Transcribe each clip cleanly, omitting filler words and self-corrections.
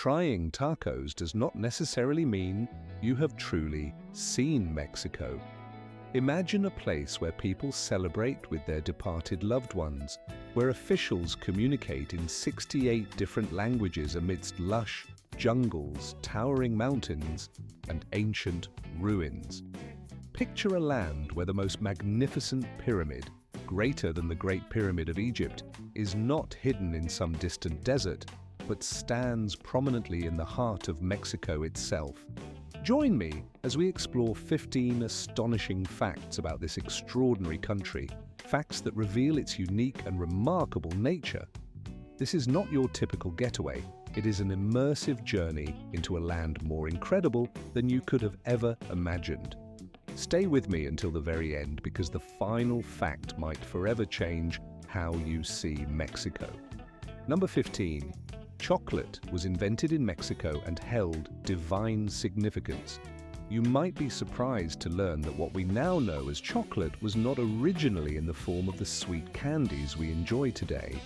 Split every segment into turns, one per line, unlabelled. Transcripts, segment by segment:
Trying tacos does not necessarily mean you have truly seen Mexico. Imagine a place where people celebrate with their departed loved ones, where officials communicate in 68 different languages amidst lush jungles, towering mountains, and ancient ruins. Picture a land where the most magnificent pyramid, greater than the Great Pyramid of Egypt, is not hidden in some distant desert, but stands prominently in the heart of Mexico itself. Join me as we explore 15 astonishing facts about this extraordinary country, facts that reveal its unique and remarkable nature. This is not your typical getaway. It is an immersive journey into a land more incredible than you could have ever imagined. Stay with me until the very end, because the final fact might forever change how you see Mexico. Number 15. Chocolate was invented in Mexico and held divine significance. You might be surprised to learn that what we now know as chocolate was not originally in the form of the sweet candies we enjoy today.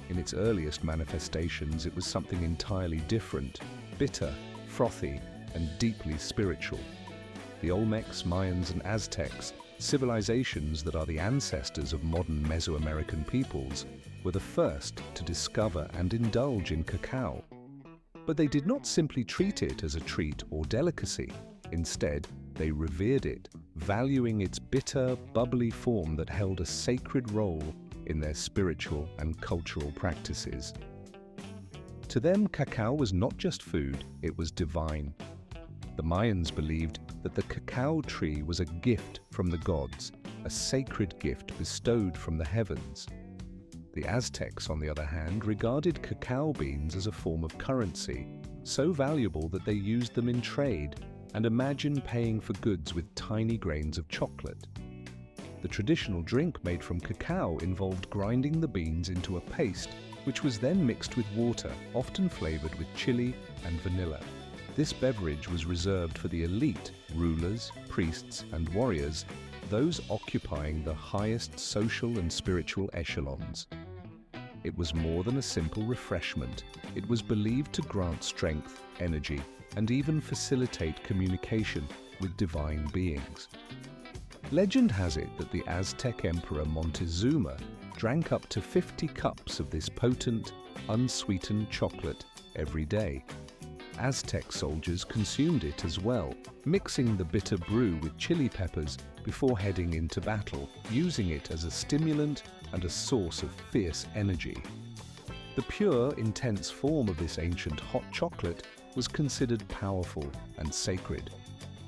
In its earliest manifestations, it was something entirely different, bitter, frothy, and deeply spiritual. The Olmecs, Mayans, and Aztecs, civilizations that are the ancestors of modern Mesoamerican peoples, were the first to discover and indulge in cacao. But they did not simply treat it as a treat or delicacy. Instead, they revered it, valuing its bitter, bubbly form that held a sacred role in their spiritual and cultural practices. To them, cacao was not just food, it was divine. The Mayans believed that the cacao tree was a gift from the gods, a sacred gift bestowed from the heavens. The Aztecs, on the other hand, regarded cacao beans as a form of currency, so valuable that they used them in trade, and imagined paying for goods with tiny grains of chocolate. The traditional drink made from cacao involved grinding the beans into a paste, which was then mixed with water, often flavored with chili and vanilla. This beverage was reserved for the elite, rulers, priests, and warriors, those occupying the highest social and spiritual echelons. It was more than a simple refreshment. It was believed to grant strength, energy, and even facilitate communication with divine beings. Legend has it that the Aztec Emperor Montezuma drank up to 50 cups of this potent, unsweetened chocolate every day. Aztec soldiers consumed it as well, mixing the bitter brew with chili peppers before heading into battle, using it as a stimulant and a source of fierce energy. The pure, intense form of this ancient hot chocolate was considered powerful and sacred.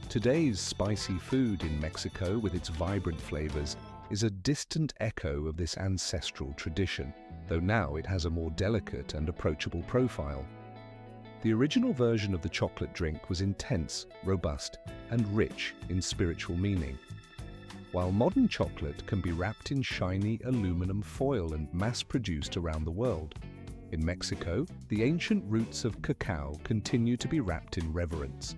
Today's spicy food in Mexico, with its vibrant flavors, is a distant echo of this ancestral tradition, though now it has a more delicate and approachable profile. The original version of the chocolate drink was intense, robust, and rich in spiritual meaning. While modern chocolate can be wrapped in shiny aluminum foil and mass-produced around the world, in Mexico, the ancient roots of cacao continue to be wrapped in reverence.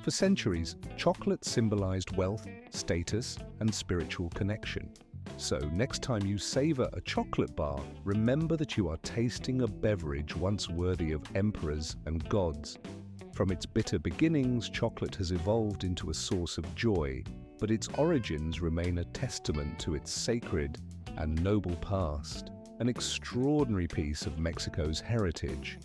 For centuries, chocolate symbolized wealth, status, and spiritual connection. So, next time you savor a chocolate bar, remember that you are tasting a beverage once worthy of emperors and gods. From its bitter beginnings, chocolate has evolved into a source of joy, but its origins remain a testament to its sacred and noble past, an extraordinary piece of Mexico's heritage.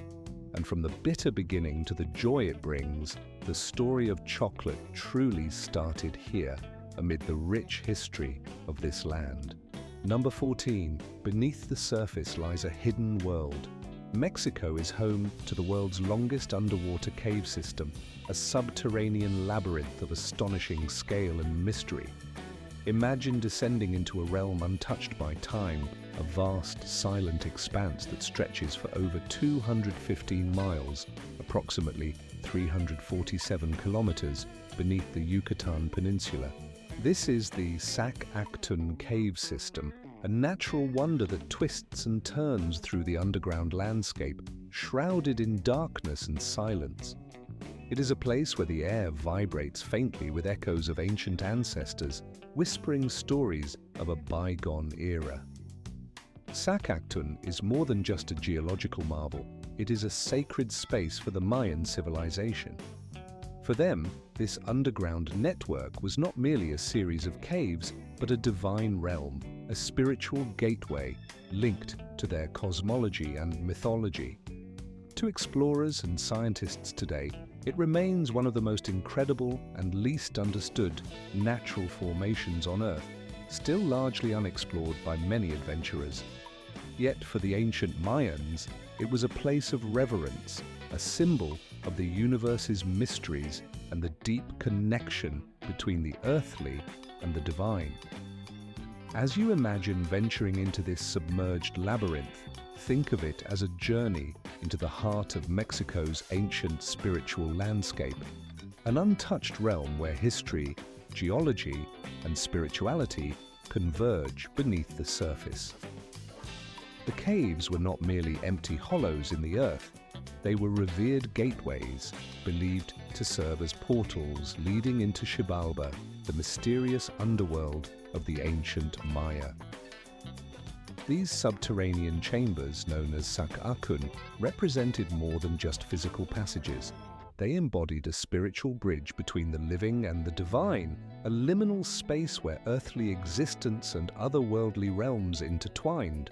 And from the bitter beginning to the joy it brings, the story of chocolate truly started here, amid the rich history of this land. Number 14. Beneath the surface lies a hidden world. Mexico is home to the world's longest underwater cave system, a subterranean labyrinth of astonishing scale and mystery. Imagine descending into a realm untouched by time, a vast, silent expanse that stretches for over 215 miles, approximately 347 kilometers, beneath the Yucatan Peninsula. This is the Sac Actun cave system, a natural wonder that twists and turns through the underground landscape, shrouded in darkness and silence. It is a place where the air vibrates faintly with echoes of ancient ancestors, whispering stories of a bygone era. Sac Actun is more than just a geological marvel. it is a sacred space for the Mayan civilization. For them, this underground network was not merely a series of caves, but a divine realm, a spiritual gateway linked to their cosmology and mythology. To explorers and scientists today, it remains one of the most incredible and least understood natural formations on Earth, still largely unexplored by many adventurers. Yet for the ancient Mayans, it was a place of reverence, a symbol of the universe's mysteries and the deep connection between the earthly and the divine. As you imagine venturing into this submerged labyrinth, think of it as a journey into the heart of Mexico's ancient spiritual landscape, an untouched realm where history, geology, and spirituality converge beneath the surface. The caves were not merely empty hollows in the earth, they were revered gateways, believed to serve as portals leading into Xibalba, the mysterious underworld of the ancient Maya. These subterranean chambers, known as Sac Actun, represented more than just physical passages. They embodied a spiritual bridge between the living and the divine, a liminal space where earthly existence and otherworldly realms intertwined.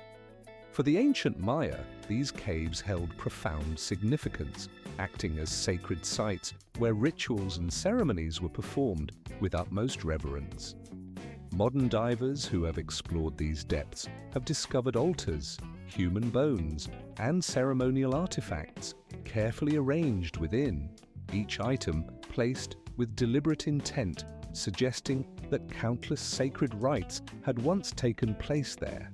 For the ancient Maya, these caves held profound significance, acting as sacred sites where rituals and ceremonies were performed with utmost reverence. Modern divers who have explored these depths have discovered altars, human bones, and ceremonial artifacts carefully arranged within, each item placed with deliberate intent, suggesting that countless sacred rites had once taken place there.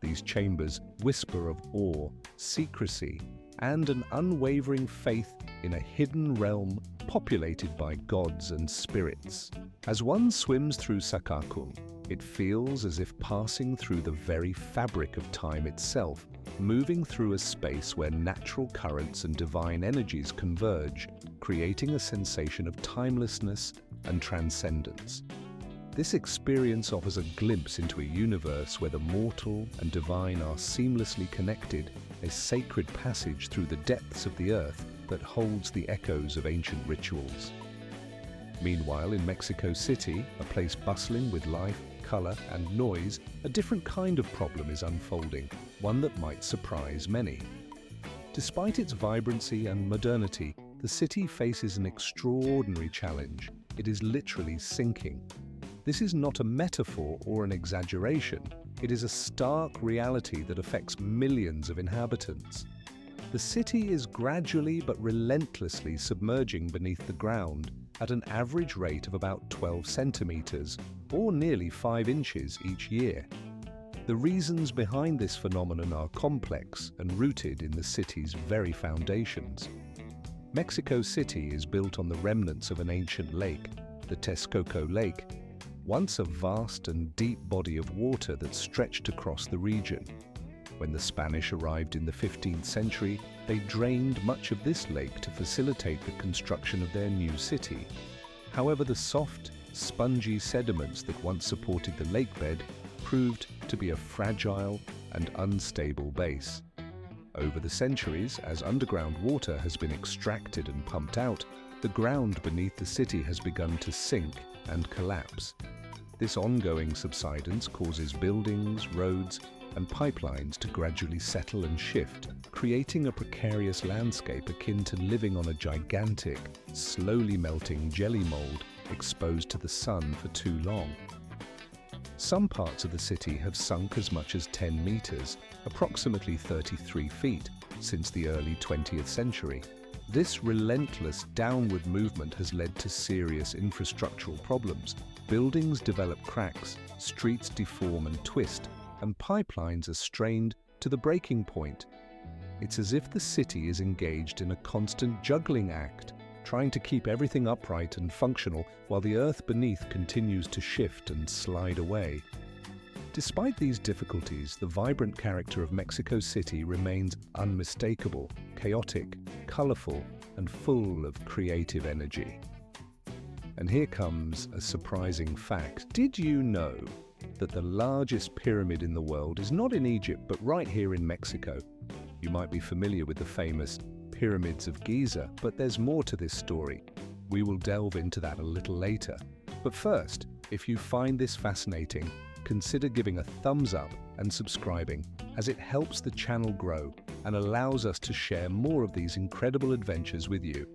These chambers whisper of awe, secrecy, and an unwavering faith in a hidden realm populated by gods and spirits. As one swims through Sac Actun, it feels as if passing through the very fabric of time itself, moving through a space where natural currents and divine energies converge, creating a sensation of timelessness and transcendence. This experience offers a glimpse into a universe where the mortal and divine are seamlessly connected, a sacred passage through the depths of the earth that holds the echoes of ancient rituals. Meanwhile, in Mexico City, a place bustling with life, color, and noise, a different kind of problem is unfolding, one that might surprise many. Despite its vibrancy and modernity, the city faces an extraordinary challenge. It is literally sinking. This is not a metaphor or an exaggeration. It is a stark reality that affects millions of inhabitants. The city is gradually but relentlessly submerging beneath the ground at an average rate of about 12 centimeters, or nearly 5 inches each year. The reasons behind this phenomenon are complex and rooted in the city's very foundations. Mexico City is built on the remnants of an ancient lake, the Texcoco Lake, once a vast and deep body of water that stretched across the region. When the Spanish arrived in the 15th century, they drained much of this lake to facilitate the construction of their new city. However, the soft, spongy sediments that once supported the lakebed proved to be a fragile and unstable base. Over the centuries, as underground water has been extracted and pumped out, the ground beneath the city has begun to sink and collapse. This ongoing subsidence causes buildings, roads, and pipelines to gradually settle and shift, creating a precarious landscape akin to living on a gigantic, slowly melting jelly mold exposed to the sun for too long. Some parts of the city have sunk as much as 10 meters, approximately 33 feet, since the early 20th century. This relentless downward movement has led to serious infrastructural problems. Buildings develop cracks, streets deform and twist, and pipelines are strained to the breaking point. It's as if the city is engaged in a constant juggling act, trying to keep everything upright and functional while the earth beneath continues to shift and slide away. Despite these difficulties, the vibrant character of Mexico City remains unmistakable, chaotic, colorful, and full of creative energy. And here comes a surprising fact. Did you know that the largest pyramid in the world is not in Egypt, but right here in Mexico? You might be familiar with the famous pyramids of Giza, but there's more to this story. We will delve into that a little later. But first, if you find this fascinating, consider giving a thumbs up and subscribing, as it helps the channel grow and allows us to share more of these incredible adventures with you.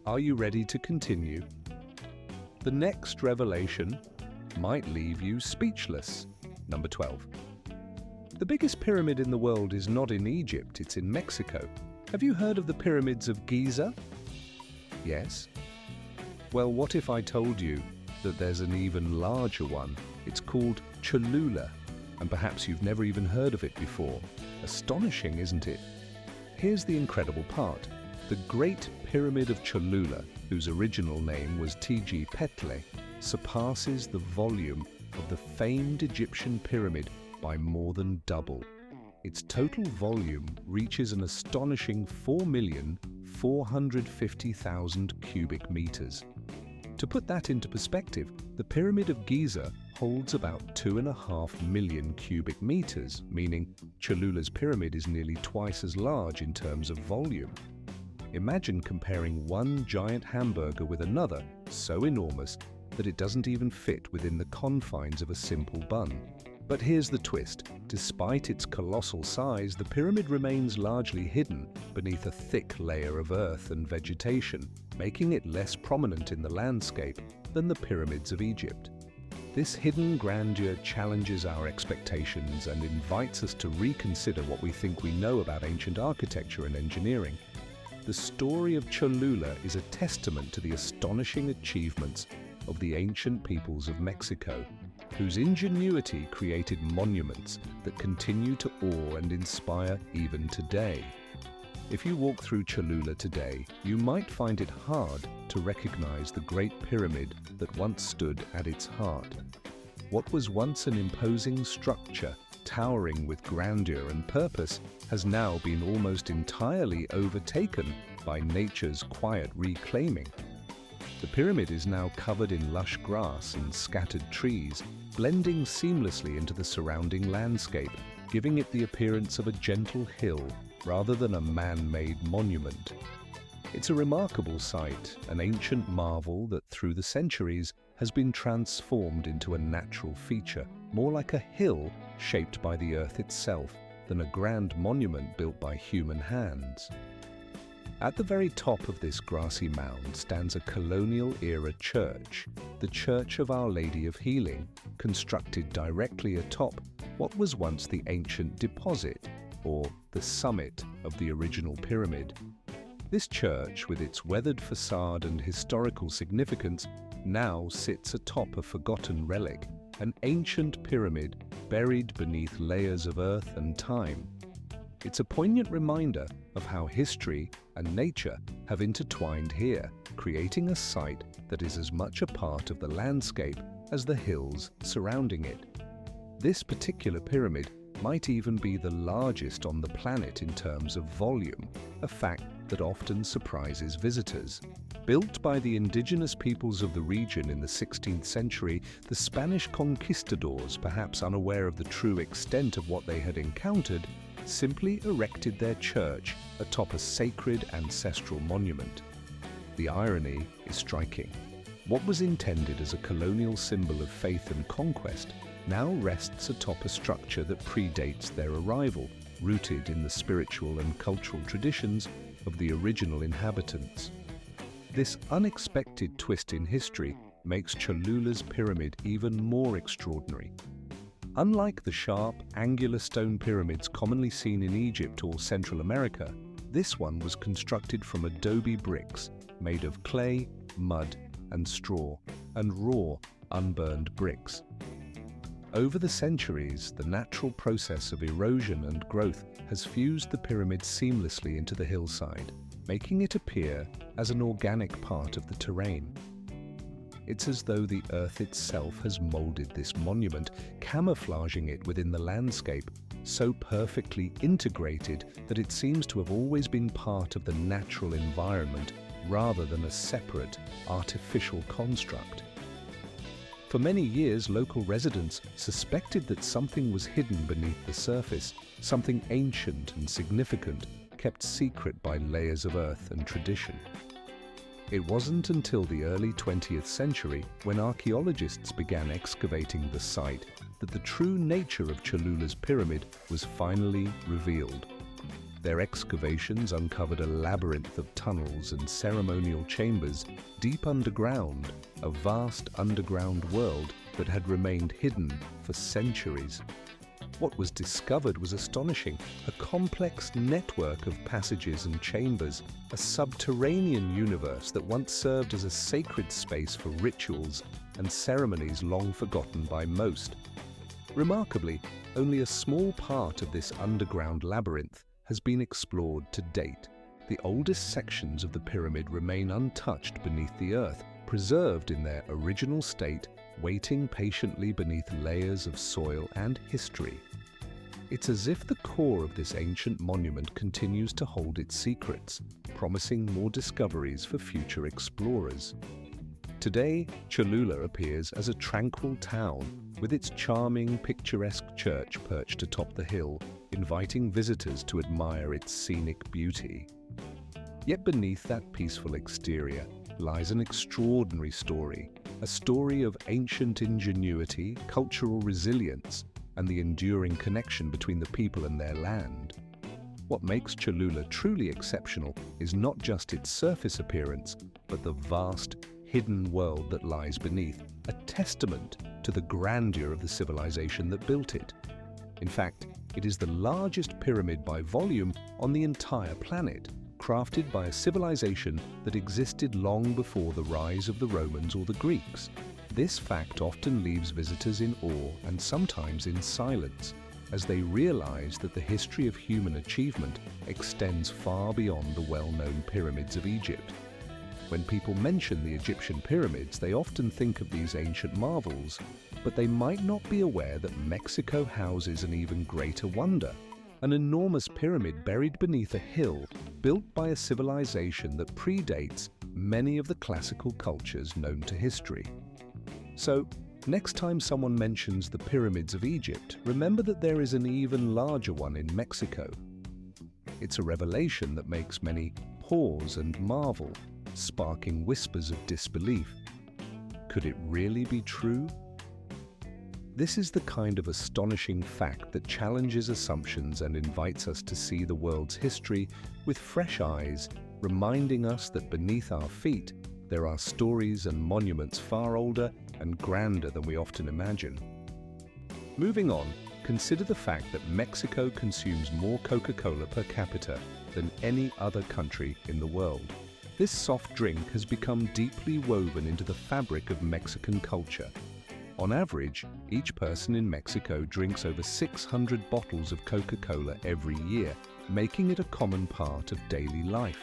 Are you ready to continue? The next revelation might leave you speechless. Number 12. The biggest pyramid in the world is not in Egypt, it's in Mexico. Have you heard of the pyramids of Giza? Yes? Well, what if I told you that there's an even larger one? It's called Cholula, and perhaps you've never even heard of it before. Astonishing, isn't it? Here's the incredible part. The Great Pyramid of Cholula, whose original name was Tiji Petle, surpasses the volume of the famed Egyptian pyramid by more than double. Its total volume reaches an astonishing 4,450,000 cubic meters. To put that into perspective, the Pyramid of Giza holds about 2.5 million cubic meters, meaning Cholula's pyramid is nearly twice as large in terms of volume. Imagine comparing one giant hamburger with another so enormous that it doesn't even fit within the confines of a simple bun. But here's the twist. Despite its colossal size, the pyramid remains largely hidden beneath a thick layer of earth and vegetation, making it less prominent in the landscape than the pyramids of Egypt. This hidden grandeur challenges our expectations and invites us to reconsider what we think we know about ancient architecture and engineering. The story of Cholula is a testament to the astonishing achievements of the ancient peoples of Mexico, whose ingenuity created monuments that continue to awe and inspire even today. If you walk through Cholula today, you might find it hard to recognize the Great Pyramid that once stood at its heart. What was once an imposing structure, towering with grandeur and purpose, has now been almost entirely overtaken by nature's quiet reclaiming. The pyramid is now covered in lush grass and scattered trees, blending seamlessly into the surrounding landscape, giving it the appearance of a gentle hill rather than a man-made monument. It's a remarkable sight, an ancient marvel that through the centuries has been transformed into a natural feature, more like a hill shaped by the earth itself than a grand monument built by human hands. At the very top of this grassy mound stands a colonial-era church, the Church of Our Lady of Healing, constructed directly atop what was once the ancient deposit, or the summit of the original pyramid. This church, with its weathered facade and historical significance, now sits atop a forgotten relic, an ancient pyramid buried beneath layers of earth and time. It's a poignant reminder of how history and nature have intertwined here, creating a site that is as much a part of the landscape as the hills surrounding it. This particular pyramid might even be the largest on the planet in terms of volume, a fact that often surprises visitors. Built by the indigenous peoples of the region in the 16th century, the Spanish conquistadors, perhaps unaware of the true extent of what they had encountered, simply erected their church atop a sacred ancestral monument. The irony is striking. What was intended as a colonial symbol of faith and conquest now rests atop a structure that predates their arrival, rooted in the spiritual and cultural traditions of the original inhabitants. This unexpected twist in history makes Cholula's pyramid even more extraordinary. Unlike the sharp, angular stone pyramids commonly seen in Egypt or Central America, this one was constructed from adobe bricks made of clay, mud, and straw, and raw, unburned bricks. Over the centuries, the natural process of erosion and growth has fused the pyramid seamlessly into the hillside, making it appear as an organic part of the terrain. It's as though the earth itself has molded this monument, camouflaging it within the landscape, so perfectly integrated that it seems to have always been part of the natural environment rather than a separate, artificial construct. For many years, local residents suspected that something was hidden beneath the surface, something ancient and significant kept secret by layers of earth and tradition. It wasn't until the early 20th century, when archaeologists began excavating the site, that the true nature of Cholula's pyramid was finally revealed. Their excavations uncovered a labyrinth of tunnels and ceremonial chambers deep underground, a vast underground world that had remained hidden for centuries. What was discovered was astonishing: a complex network of passages and chambers, a subterranean universe that once served as a sacred space for rituals and ceremonies long forgotten by most. Remarkably, only a small part of this underground labyrinth has been explored to date. The oldest sections of the pyramid remain untouched beneath the earth, preserved in their original state, waiting patiently beneath layers of soil and history. It's as if the core of this ancient monument continues to hold its secrets, promising more discoveries for future explorers. Today, Cholula appears as a tranquil town, with its charming, picturesque church perched atop the hill, inviting visitors to admire its scenic beauty. Yet beneath that peaceful exterior lies an extraordinary story, a story of ancient ingenuity, cultural resilience, and the enduring connection between the people and their land. What makes Cholula truly exceptional is not just its surface appearance, but the vast, hidden world that lies beneath, a testament to the grandeur of the civilization that built it. In fact, it is the largest pyramid by volume on the entire planet, crafted by a civilization that existed long before the rise of the Romans or the Greeks. This fact often leaves visitors in awe and sometimes in silence, as they realize that the history of human achievement extends far beyond the well-known pyramids of Egypt. When people mention the Egyptian pyramids, they often think of these ancient marvels, but they might not be aware that Mexico houses an even greater wonder, an enormous pyramid buried beneath a hill built by a civilization that predates many of the classical cultures known to history. So, next time someone mentions the pyramids of Egypt, remember that there is an even larger one in Mexico. It's a revelation that makes many pause and marvel, sparking whispers of disbelief. Could it really be true? This is the kind of astonishing fact that challenges assumptions and invites us to see the world's history with fresh eyes, reminding us that beneath our feet there are stories and monuments far older and grander than we often imagine. Moving on, consider the fact that Mexico consumes more Coca-Cola per capita than any other country in the world. This soft drink has become deeply woven into the fabric of Mexican culture. On average, each person in Mexico drinks over 600 bottles of Coca-Cola every year, making it a common part of daily life.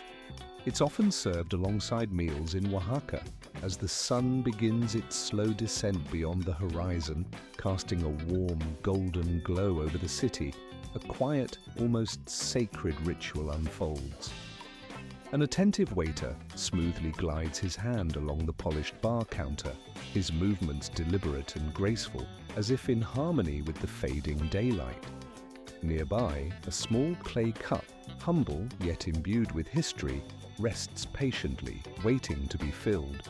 It's often served alongside meals in Oaxaca, as the sun begins its slow descent beyond the horizon, casting a warm, golden glow over the city. A quiet, almost sacred ritual unfolds. An attentive waiter smoothly glides his hand along the polished bar counter, his movements deliberate and graceful, as if in harmony with the fading daylight. Nearby, a small clay cup, humble yet imbued with history, rests patiently, waiting to be filled.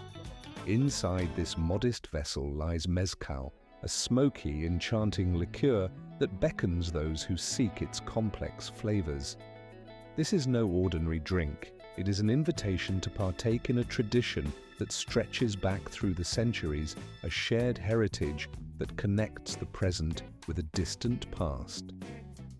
Inside this modest vessel lies mezcal, a smoky, enchanting liqueur that beckons those who seek its complex flavors. This is no ordinary drink. It is an invitation to partake in a tradition that stretches back through the centuries, a shared heritage that connects the present with a distant past.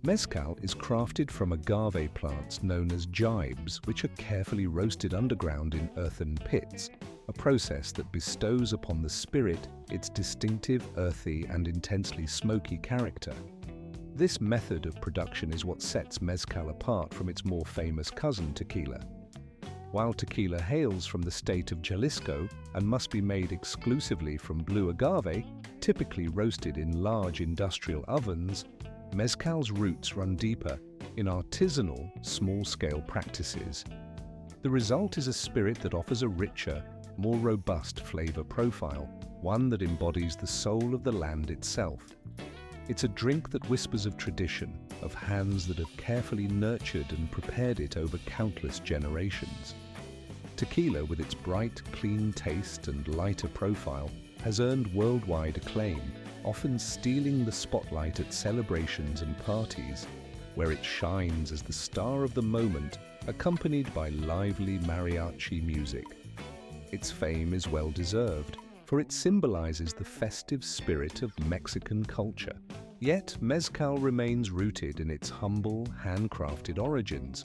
Mezcal is crafted from agave plants known as jibes, which are carefully roasted underground in earthen pits, a process that bestows upon the spirit its distinctive earthy and intensely smoky character. This method of production is what sets mezcal apart from its more famous cousin, tequila. While tequila hails from the state of Jalisco and must be made exclusively from blue agave, typically roasted in large industrial ovens, mezcal's roots run deeper in artisanal, small-scale practices. The result is a spirit that offers a richer, more robust flavor profile, one that embodies the soul of the land itself. It's a drink that whispers of tradition, of hands that have carefully nurtured and prepared it over countless generations. Tequila, with its bright, clean taste and lighter profile, has earned worldwide acclaim, often stealing the spotlight at celebrations and parties, where it shines as the star of the moment, accompanied by lively mariachi music. Its fame is well-deserved, for it symbolizes the festive spirit of Mexican culture. Yet, mezcal remains rooted in its humble, handcrafted origins.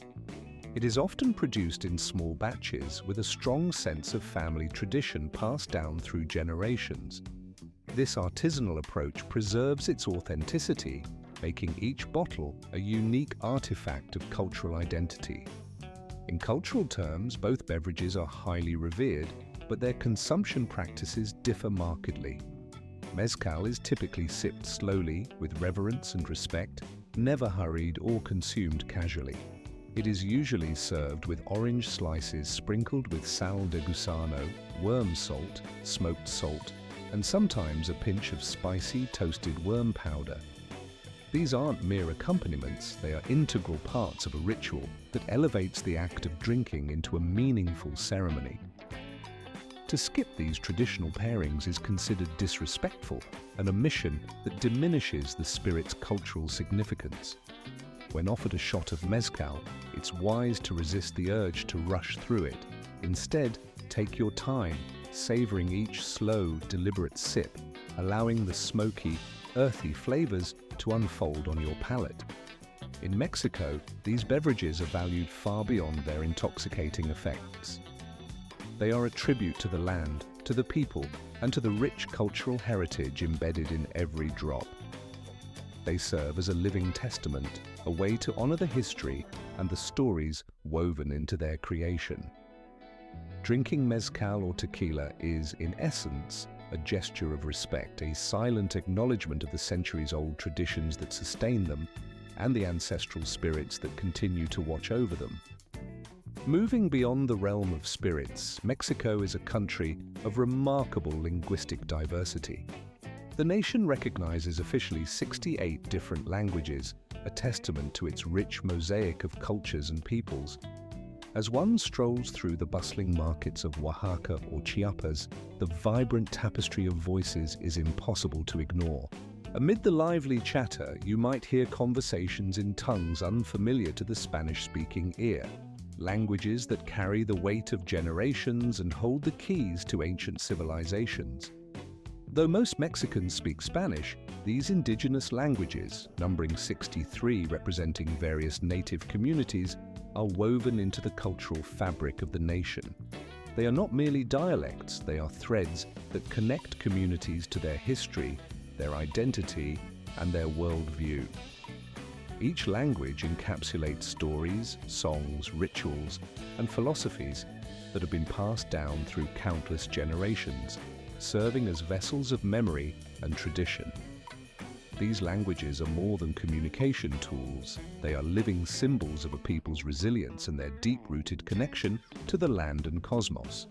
It is often produced in small batches with a strong sense of family tradition passed down through generations. This artisanal approach preserves its authenticity, making each bottle a unique artifact of cultural identity. In cultural terms, both beverages are highly revered, but their consumption practices differ markedly. Mezcal is typically sipped slowly, with reverence and respect, never hurried or consumed casually. It is usually served with orange slices sprinkled with sal de gusano, worm salt, smoked salt, and sometimes a pinch of spicy toasted worm powder. These aren't mere accompaniments, they are integral parts of a ritual that elevates the act of drinking into a meaningful ceremony. To skip these traditional pairings is considered disrespectful, an omission that diminishes the spirit's cultural significance. When offered a shot of mezcal, it's wise to resist the urge to rush through it. Instead, take your time, savoring each slow, deliberate sip, allowing the smoky, earthy flavors to unfold on your palate. In Mexico, these beverages are valued far beyond their intoxicating effects. They are a tribute to the land, to the people, and to the rich cultural heritage embedded in every drop. They serve as a living testament, a way to honor the history and the stories woven into their creation. Drinking mezcal or tequila is, in essence, a gesture of respect, a silent acknowledgement of the centuries-old traditions that sustain them and the ancestral spirits that continue to watch over them. Moving beyond the realm of spirits, Mexico is a country of remarkable linguistic diversity. The nation recognizes officially 68 different languages, a testament to its rich mosaic of cultures and peoples. As one strolls through the bustling markets of Oaxaca or Chiapas, the vibrant tapestry of voices is impossible to ignore. Amid the lively chatter, you might hear conversations in tongues unfamiliar to the Spanish-speaking ear, languages that carry the weight of generations and hold the keys to ancient civilizations. Though most Mexicans speak Spanish, these indigenous languages, numbering 63 representing various native communities, are woven into the cultural fabric of the nation. They are not merely dialects, they are threads that connect communities to their history, their identity, and their worldview. Each language encapsulates stories, songs, rituals, and philosophies that have been passed down through countless generations, serving as vessels of memory and tradition. These languages are more than communication tools. They are living symbols of a people's resilience and their deep-rooted connection to the land and cosmos.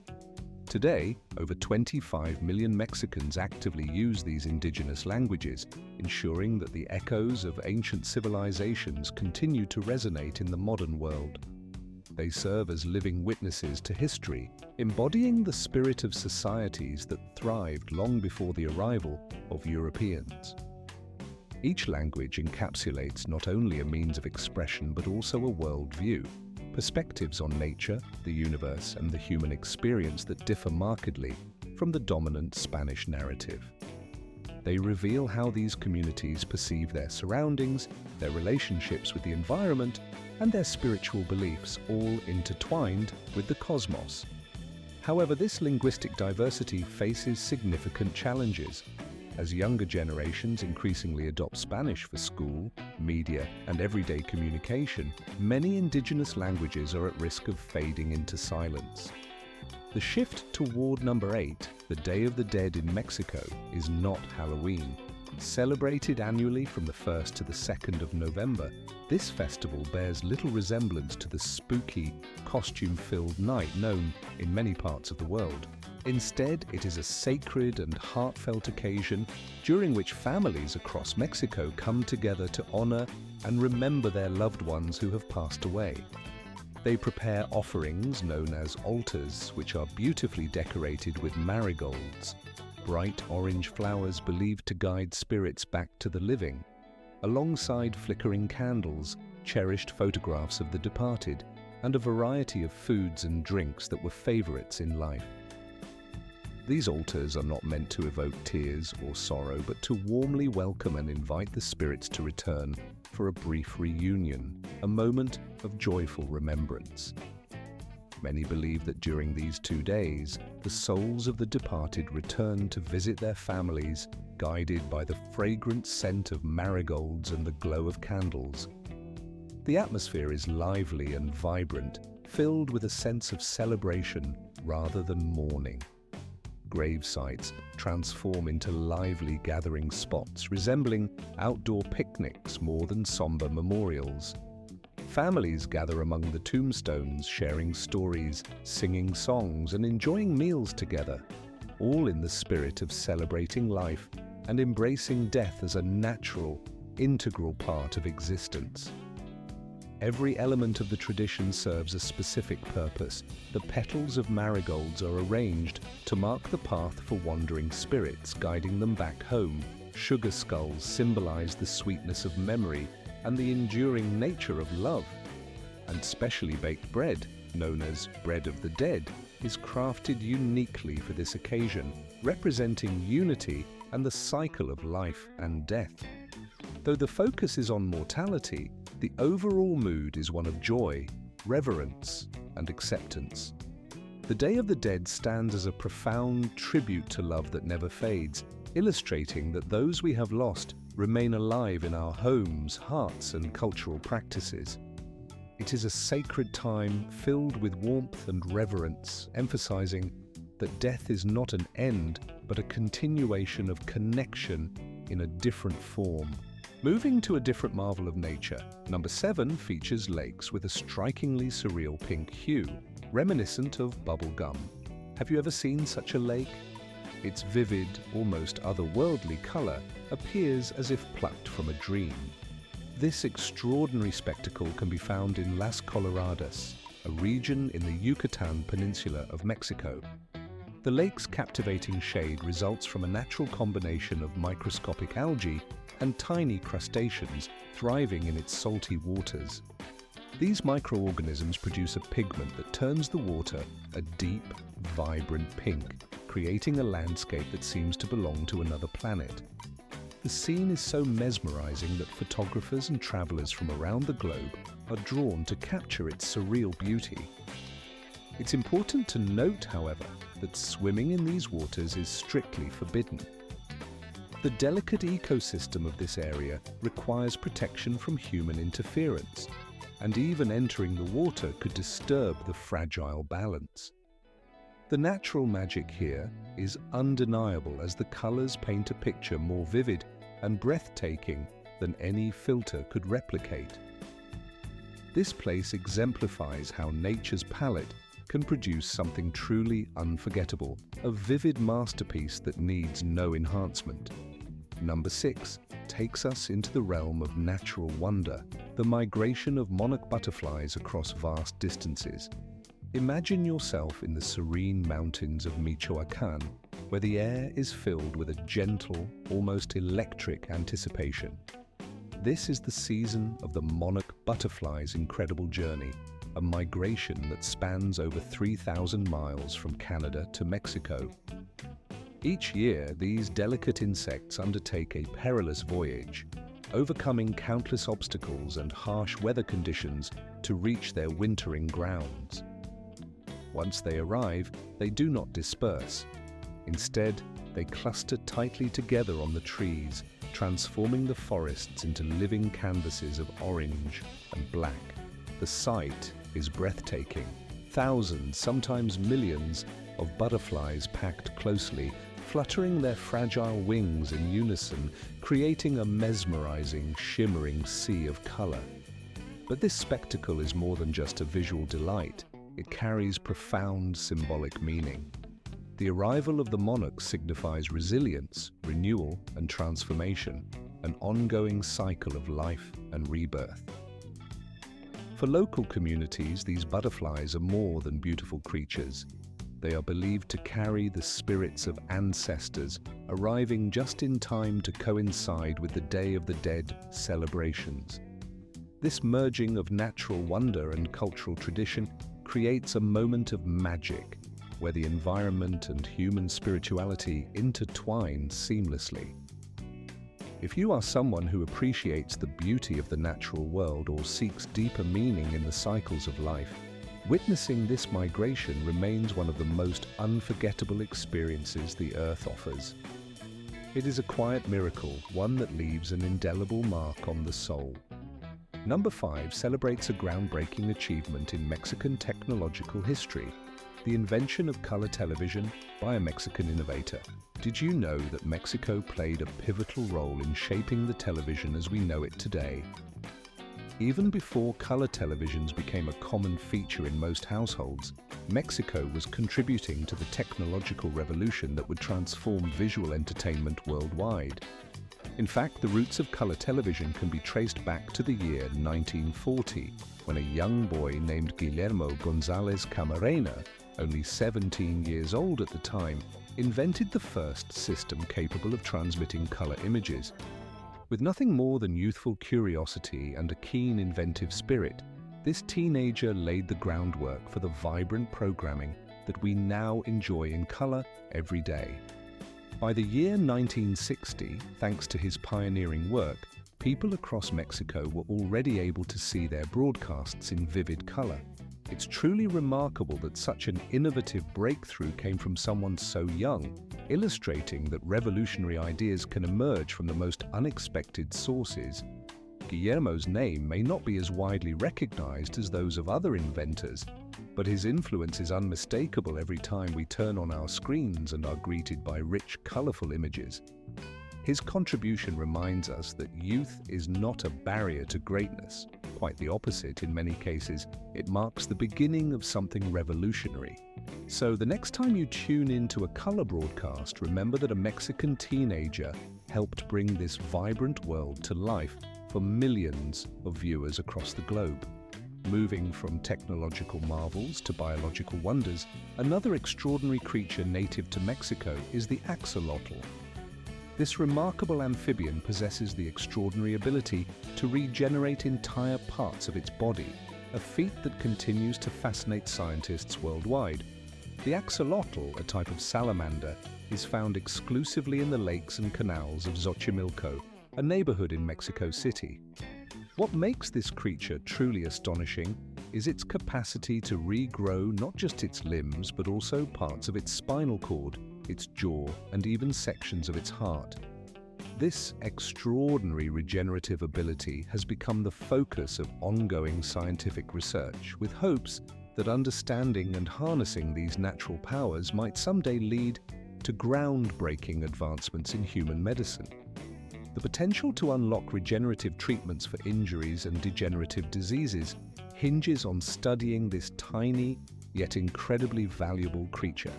Today, over 25 million Mexicans actively use these indigenous languages, ensuring that the echoes of ancient civilizations continue to resonate in the modern world. They serve as living witnesses to history, embodying the spirit of societies that thrived long before the arrival of Europeans. Each language encapsulates not only a means of expression but also a worldview, perspectives on nature, the universe, and the human experience that differ markedly from the dominant Spanish narrative. They reveal how these communities perceive their surroundings, their relationships with the environment, and their spiritual beliefs, all intertwined with the cosmos. However, this linguistic diversity faces significant challenges. As younger generations increasingly adopt Spanish for school, media, and everyday communication, many indigenous languages are at risk of fading into silence. The shift toward number 8, the Day of the Dead in Mexico, is not Halloween. Celebrated annually from the 1st to the 2nd of November, this festival bears little resemblance to the spooky, costume-filled night known in many parts of the world. Instead, it is a sacred and heartfelt occasion during which families across Mexico come together to honor and remember their loved ones who have passed away. They prepare offerings known as altars, which are beautifully decorated with marigolds, bright orange flowers believed to guide spirits back to the living, alongside flickering candles, cherished photographs of the departed, and a variety of foods and drinks that were favorites in life. These altars are not meant to evoke tears or sorrow, but to warmly welcome and invite the spirits to return for a brief reunion, a moment of joyful remembrance. Many believe that during these 2 days, the souls of the departed return to visit their families, guided by the fragrant scent of marigolds and the glow of candles. The atmosphere is lively and vibrant, filled with a sense of celebration rather than mourning. Grave sites transform into lively gathering spots, resembling outdoor picnics more than somber memorials. Families gather among the tombstones, sharing stories, singing songs, and enjoying meals together, all in the spirit of celebrating life and embracing death as a natural, integral part of existence. Every element of the tradition serves a specific purpose. The petals of marigolds are arranged to mark the path for wandering spirits, guiding them back home. Sugar skulls symbolize the sweetness of memory and the enduring nature of love. And specially baked bread, known as bread of the dead, is crafted uniquely for this occasion, representing unity and the cycle of life and death. Though the focus is on mortality, the overall mood is one of joy, reverence, and acceptance. The Day of the Dead stands as a profound tribute to love that never fades, illustrating that those we have lost remain alive in our homes, hearts, and cultural practices. It is a sacred time filled with warmth and reverence, emphasizing that death is not an end, but a continuation of connection in a different form. Moving to a different marvel of nature, number 7 features lakes with a strikingly surreal pink hue, reminiscent of bubble gum. Have you ever seen such a lake? Its vivid, almost otherworldly color appears as if plucked from a dream. This extraordinary spectacle can be found in Las Coloradas, a region in the Yucatan Peninsula of Mexico. The lake's captivating shade results from a natural combination of microscopic algae and tiny crustaceans thriving in its salty waters. These microorganisms produce a pigment that turns the water a deep, vibrant pink, creating a landscape that seems to belong to another planet. The scene is so mesmerizing that photographers and travelers from around the globe are drawn to capture its surreal beauty. It's important to note, however, that swimming in these waters is strictly forbidden. The delicate ecosystem of this area requires protection from human interference, and even entering the water could disturb the fragile balance. The natural magic here is undeniable, as the colors paint a picture more vivid and breathtaking than any filter could replicate. This place exemplifies how nature's palette can produce something truly unforgettable, a vivid masterpiece that needs no enhancement. Number 6 takes us into the realm of natural wonder, the migration of monarch butterflies across vast distances. Imagine yourself in the serene mountains of Michoacán, where the air is filled with a gentle, almost electric anticipation. This is the season of the monarch butterfly's incredible journey, a migration that spans over 3,000 miles from Canada to Mexico. Each year, these delicate insects undertake a perilous voyage, overcoming countless obstacles and harsh weather conditions to reach their wintering grounds. Once they arrive, they do not disperse. Instead, they cluster tightly together on the trees, transforming the forests into living canvases of orange and black. The sight is breathtaking. Thousands, sometimes millions, of butterflies packed closely, fluttering their fragile wings in unison, creating a mesmerizing, shimmering sea of color. But this spectacle is more than just a visual delight. It carries profound symbolic meaning. The arrival of the monarch signifies resilience, renewal, and transformation, an ongoing cycle of life and rebirth. For local communities, these butterflies are more than beautiful creatures. They are believed to carry the spirits of ancestors, arriving just in time to coincide with the Day of the Dead celebrations. This merging of natural wonder and cultural tradition creates a moment of magic, where the environment and human spirituality intertwine seamlessly. If you are someone who appreciates the beauty of the natural world or seeks deeper meaning in the cycles of life, witnessing this migration remains one of the most unforgettable experiences the Earth offers. It is a quiet miracle, one that leaves an indelible mark on the soul. Number 5 celebrates a groundbreaking achievement in Mexican technological history, the invention of color television by a Mexican innovator. Did you know that Mexico played a pivotal role in shaping the television as we know it today? Even before color televisions became a common feature in most households, Mexico was contributing to the technological revolution that would transform visual entertainment worldwide. In fact, the roots of color television can be traced back to the year 1940, when a young boy named Guillermo González Camarena, only 17 years old at the time, invented the first system capable of transmitting color images. With nothing more than youthful curiosity and a keen inventive spirit, this teenager laid the groundwork for the vibrant programming that we now enjoy in color every day. By the year 1960, thanks to his pioneering work, people across Mexico were already able to see their broadcasts in vivid color. It's truly remarkable that such an innovative breakthrough came from someone so young, illustrating that revolutionary ideas can emerge from the most unexpected sources. Guillermo's name may not be as widely recognized as those of other inventors, but his influence is unmistakable every time we turn on our screens and are greeted by rich, colorful images. His contribution reminds us that youth is not a barrier to greatness. Quite the opposite, in many cases, it marks the beginning of something revolutionary. So the next time you tune into a color broadcast, remember that a Mexican teenager helped bring this vibrant world to life for millions of viewers across the globe. Moving from technological marvels to biological wonders, another extraordinary creature native to Mexico is the axolotl. This remarkable amphibian possesses the extraordinary ability to regenerate entire parts of its body, a feat that continues to fascinate scientists worldwide. The axolotl, a type of salamander, is found exclusively in the lakes and canals of Xochimilco, a neighborhood in Mexico City. What makes this creature truly astonishing is its capacity to regrow not just its limbs but also parts of its spinal cord, its jaw, and even sections of its heart. This extraordinary regenerative ability has become the focus of ongoing scientific research, with hopes that understanding and harnessing these natural powers might someday lead to groundbreaking advancements in human medicine. The potential to unlock regenerative treatments for injuries and degenerative diseases hinges on studying this tiny yet incredibly valuable creature.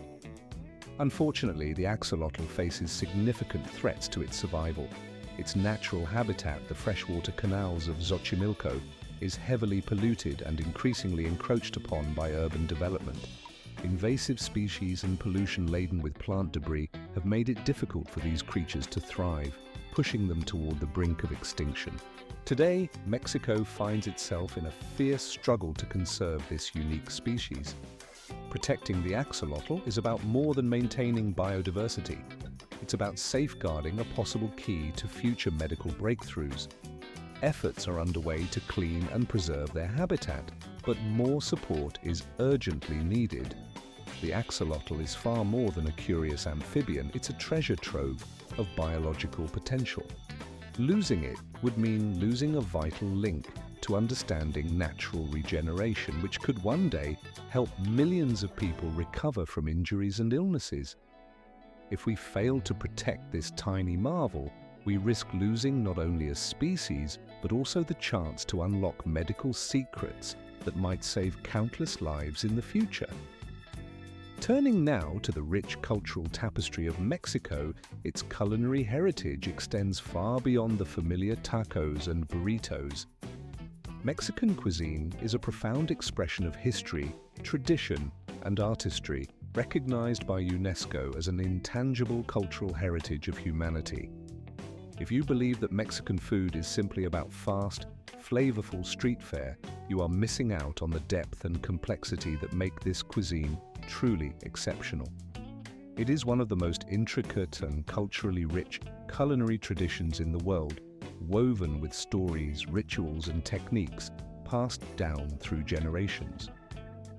Unfortunately, the axolotl faces significant threats to its survival. Its natural habitat, the freshwater canals of Xochimilco, is heavily polluted and increasingly encroached upon by urban development. Invasive species and pollution laden with plant debris have made it difficult for these creatures to thrive, pushing them toward the brink of extinction. Today, Mexico finds itself in a fierce struggle to conserve this unique species. Protecting the axolotl is about more than maintaining biodiversity. It's about safeguarding a possible key to future medical breakthroughs. Efforts are underway to clean and preserve their habitat, but more support is urgently needed. The axolotl is far more than a curious amphibian, it's a treasure trove of biological potential. Losing it would mean losing a vital link to understanding natural regeneration, which could one day help millions of people recover from injuries and illnesses. If we fail to protect this tiny marvel, we risk losing not only a species, but also the chance to unlock medical secrets that might save countless lives in the future. Turning now to the rich cultural tapestry of Mexico, its culinary heritage extends far beyond the familiar tacos and burritos. Mexican cuisine is a profound expression of history, tradition, and artistry, recognized by UNESCO as an intangible cultural heritage of humanity. If you believe that Mexican food is simply about fast, flavorful street fare, you are missing out on the depth and complexity that make this cuisine truly exceptional. It is one of the most intricate and culturally rich culinary traditions in the world, woven with stories, rituals, and techniques passed down through generations.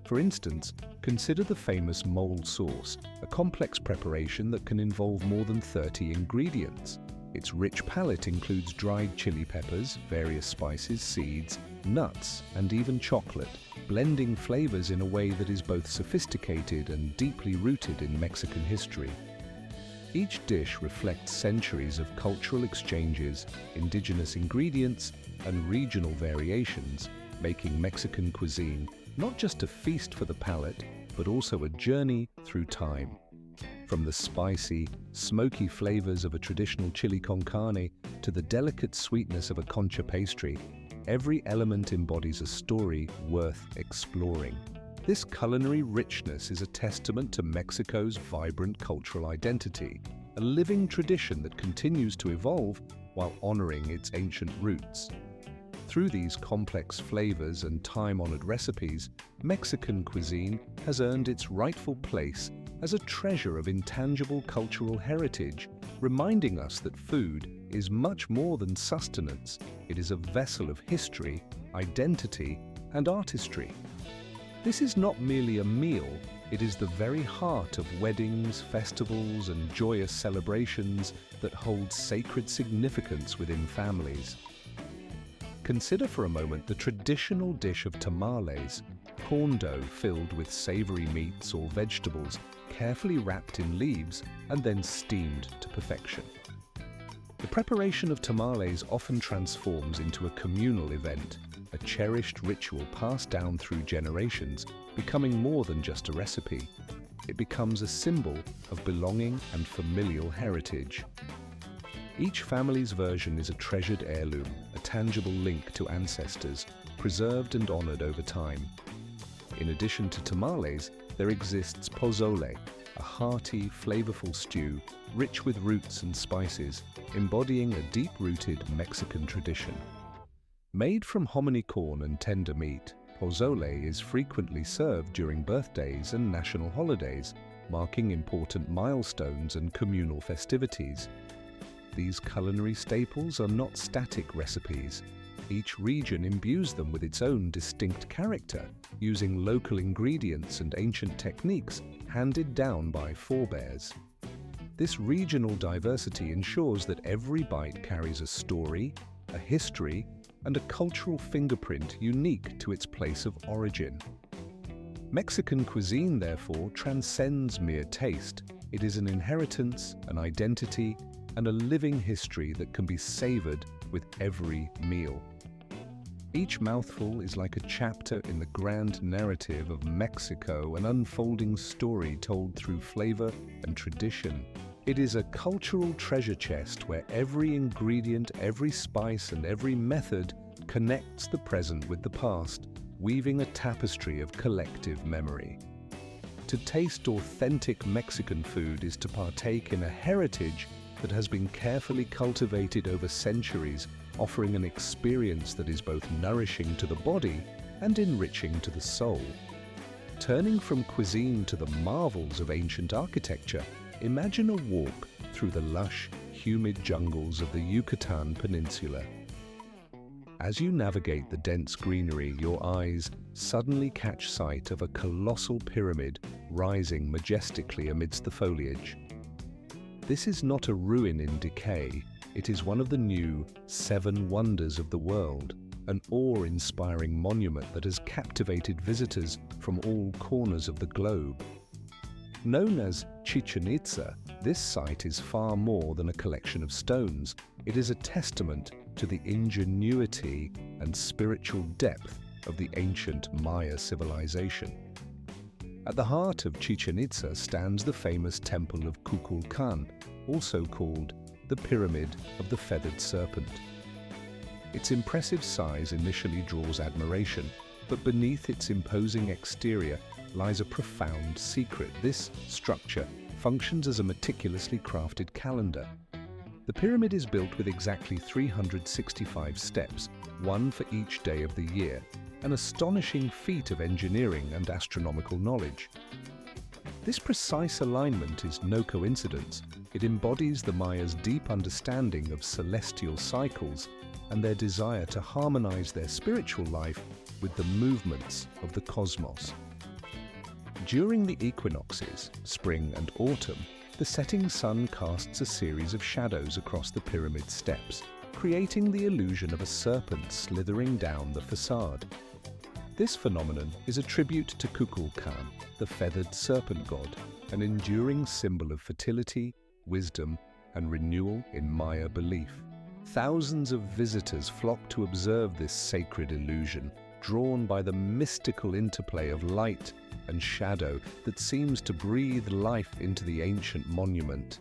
For instance, consider the famous mole sauce, a complex preparation that can involve more than 30 ingredients. Its rich palette includes dried chili peppers, various spices, seeds, nuts, and even chocolate, blending flavors in a way that is both sophisticated and deeply rooted in Mexican history. Each dish reflects centuries of cultural exchanges, indigenous ingredients, and regional variations, making Mexican cuisine not just a feast for the palate, but also a journey through time. From the spicy, smoky flavors of a traditional chili con carne to the delicate sweetness of a concha pastry, every element embodies a story worth exploring. This culinary richness is a testament to Mexico's vibrant cultural identity, a living tradition that continues to evolve while honoring its ancient roots. Through these complex flavors and time-honored recipes, Mexican cuisine has earned its rightful place as a treasure of intangible cultural heritage, reminding us that food is much more than sustenance. It is a vessel of history, identity, and artistry. This is not merely a meal, it is the very heart of weddings, festivals, and joyous celebrations that hold sacred significance within families. Consider for a moment the traditional dish of tamales, corn dough filled with savory meats or vegetables, carefully wrapped in leaves and then steamed to perfection. The preparation of tamales often transforms into a communal event, a cherished ritual passed down through generations, becoming more than just a recipe. It becomes a symbol of belonging and familial heritage. Each family's version is a treasured heirloom, a tangible link to ancestors, preserved and honored over time. In addition to tamales, there exists pozole, a hearty, flavorful stew, rich with roots and spices, embodying a deep-rooted Mexican tradition. Made from hominy corn and tender meat, pozole is frequently served during birthdays and national holidays, marking important milestones and communal festivities. These culinary staples are not static recipes. Each region imbues them with its own distinct character, using local ingredients and ancient techniques handed down by forebears. This regional diversity ensures that every bite carries a story, a history, and a cultural fingerprint unique to its place of origin. Mexican cuisine, therefore, transcends mere taste. It is an inheritance, an identity, and a living history that can be savored with every meal. Each mouthful is like a chapter in the grand narrative of Mexico, an unfolding story told through flavor and tradition. It is a cultural treasure chest where every ingredient, every spice, and every method connects the present with the past, weaving a tapestry of collective memory. To taste authentic Mexican food is to partake in a heritage that has been carefully cultivated over centuries, offering an experience that is both nourishing to the body and enriching to the soul. Turning from cuisine to the marvels of ancient architecture, imagine a walk through the lush, humid jungles of the Yucatan Peninsula. As you navigate the dense greenery, your eyes suddenly catch sight of a colossal pyramid rising majestically amidst the foliage. This is not a ruin in decay, it is one of the new 7 wonders of the world, an awe-inspiring monument that has captivated visitors from all corners of the globe. Known as Chichen Itza, this site is far more than a collection of stones. It is a testament to the ingenuity and spiritual depth of the ancient Maya civilization. At the heart of Chichen Itza stands the famous temple of Kukulkan, also called the Pyramid of the Feathered Serpent. Its impressive size initially draws admiration, but beneath its imposing exterior lies a profound secret. This structure functions as a meticulously crafted calendar. The pyramid is built with exactly 365 steps, one for each day of the year, an astonishing feat of engineering and astronomical knowledge. This precise alignment is no coincidence. It embodies the Mayas' deep understanding of celestial cycles and their desire to harmonize their spiritual life with the movements of the cosmos. During the equinoxes, spring and autumn, the setting sun casts a series of shadows across the pyramid steps, creating the illusion of a serpent slithering down the facade. This phenomenon is a tribute to Kukulkan, the feathered serpent god, an enduring symbol of fertility, wisdom, and renewal in Maya belief. Thousands of visitors flock to observe this sacred illusion, drawn by the mystical interplay of light and shadow that seems to breathe life into the ancient monument.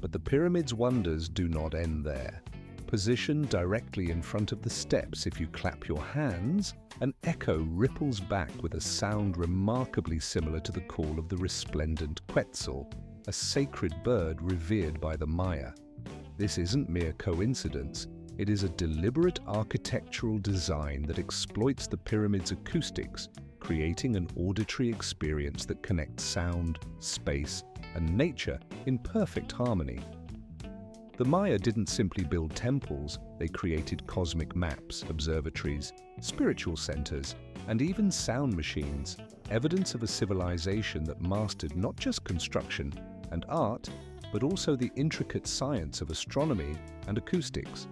But the pyramid's wonders do not end there. Positioned directly in front of the steps, if you clap your hands, an echo ripples back with a sound remarkably similar to the call of the resplendent Quetzal, a sacred bird revered by the Maya. This isn't mere coincidence. It is a deliberate architectural design that exploits the pyramid's acoustics, creating an auditory experience that connects sound, space, and nature in perfect harmony. The Maya didn't simply build temples, they created cosmic maps, observatories, spiritual centers, and even sound machines, evidence of a civilization that mastered not just construction and art, but also the intricate science of astronomy and acoustics.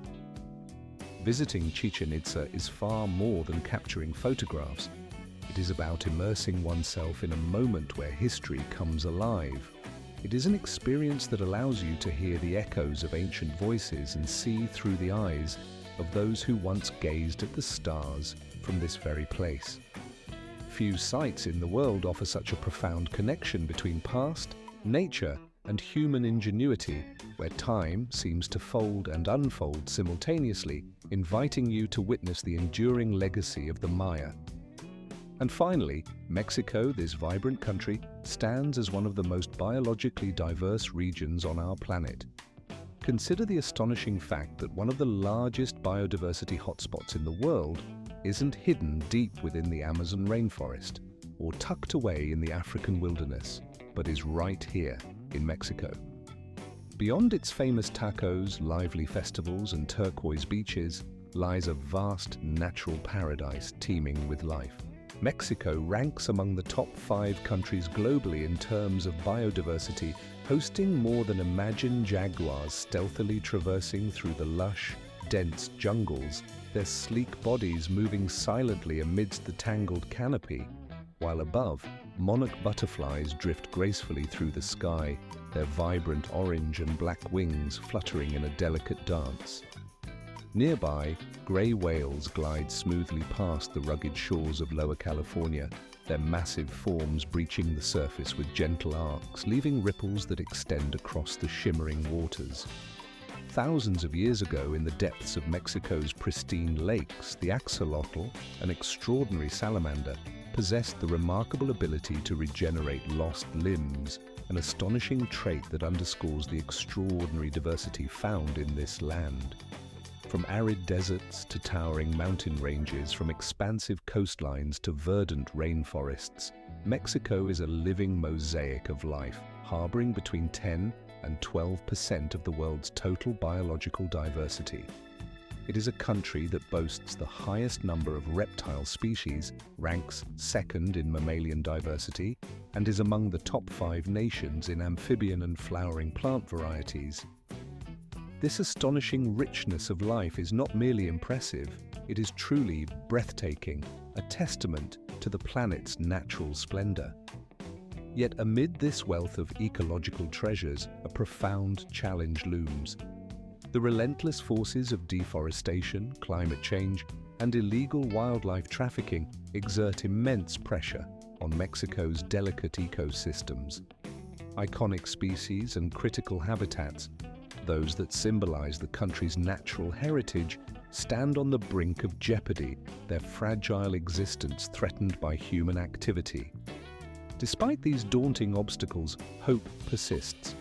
Visiting Chichen Itza is far more than capturing photographs. It is about immersing oneself in a moment where history comes alive. It is an experience that allows you to hear the echoes of ancient voices and see through the eyes of those who once gazed at the stars from this very place. Few sites in the world offer such a profound connection between past, nature, and human ingenuity, where time seems to fold and unfold simultaneously, inviting you to witness the enduring legacy of the Maya. And finally, Mexico, this vibrant country, stands as one of the most biologically diverse regions on our planet. Consider the astonishing fact that one of the largest biodiversity hotspots in the world isn't hidden deep within the Amazon rainforest or tucked away in the African wilderness, but is right here in Mexico. Beyond its famous tacos, lively festivals, and turquoise beaches lies a vast natural paradise teeming with life. Mexico ranks among the top 5 countries globally in terms of biodiversity, hosting more than imagined jaguars stealthily traversing through the lush, dense jungles, their sleek bodies moving silently amidst the tangled canopy, while above, monarch butterflies drift gracefully through the sky, their vibrant orange and black wings fluttering in a delicate dance. Nearby, grey whales glide smoothly past the rugged shores of Lower California, their massive forms breaching the surface with gentle arcs, leaving ripples that extend across the shimmering waters. Thousands of years ago, in the depths of Mexico's pristine lakes, the axolotl, an extraordinary salamander, possessed the remarkable ability to regenerate lost limbs, an astonishing trait that underscores the extraordinary diversity found in this land. From arid deserts to towering mountain ranges, from expansive coastlines to verdant rainforests, Mexico is a living mosaic of life, harboring between 10 and 12% of the world's total biological diversity. It is a country that boasts the highest number of reptile species, ranks second in mammalian diversity, and is among the top 5 nations in amphibian and flowering plant varieties. This astonishing richness of life is not merely impressive, it is truly breathtaking, a testament to the planet's natural splendor. Yet amid this wealth of ecological treasures, a profound challenge looms. The relentless forces of deforestation, climate change, and illegal wildlife trafficking exert immense pressure on Mexico's delicate ecosystems. Iconic species and critical habitats, those that symbolize the country's natural heritage, stand on the brink of jeopardy, their fragile existence threatened by human activity. Despite these daunting obstacles, hope persists.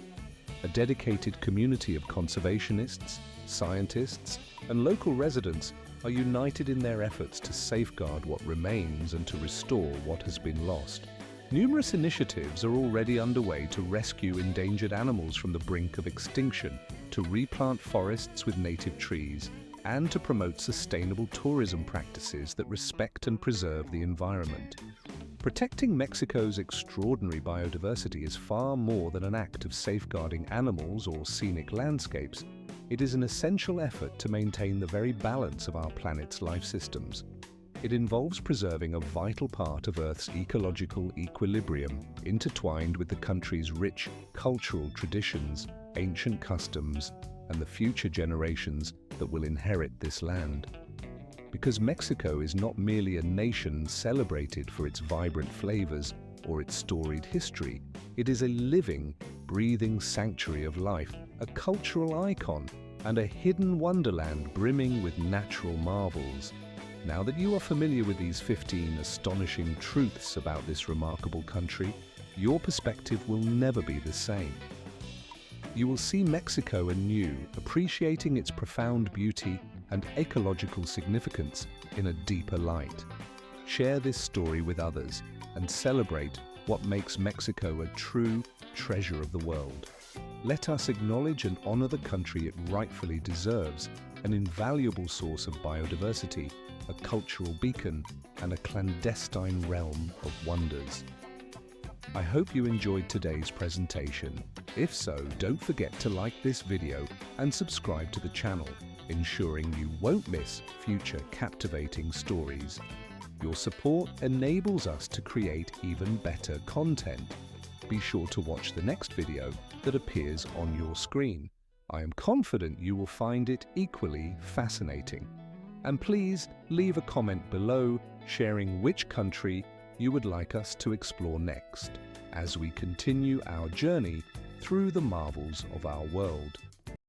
A dedicated community of conservationists, scientists, and local residents are united in their efforts to safeguard what remains and to restore what has been lost. Numerous initiatives are already underway to rescue endangered animals from the brink of extinction, to replant forests with native trees, and to promote sustainable tourism practices that respect and preserve the environment. Protecting Mexico's extraordinary biodiversity is far more than an act of safeguarding animals or scenic landscapes. It is an essential effort to maintain the very balance of our planet's life systems. It involves preserving a vital part of Earth's ecological equilibrium, intertwined with the country's rich cultural traditions, ancient customs, and the future generations that will inherit this land. Because Mexico is not merely a nation celebrated for its vibrant flavors or its storied history, it is a living, breathing sanctuary of life, a cultural icon, and a hidden wonderland brimming with natural marvels. Now that you are familiar with these 15 astonishing truths about this remarkable country, your perspective will never be the same. You will see Mexico anew, appreciating its profound beauty and ecological significance in a deeper light. Share this story with others and celebrate what makes Mexico a true treasure of the world. Let us acknowledge and honor the country it rightfully deserves, an invaluable source of biodiversity, a cultural beacon, and a clandestine realm of wonders. I hope you enjoyed today's presentation. If so, don't forget to like this video and subscribe to the channel, ensuring you won't miss future captivating stories. Your support enables us to create even better content. Be sure to watch the next video that appears on your screen. I am confident you will find it equally fascinating. And please leave a comment below sharing which country you would like us to explore next as we continue our journey through the marvels of our world.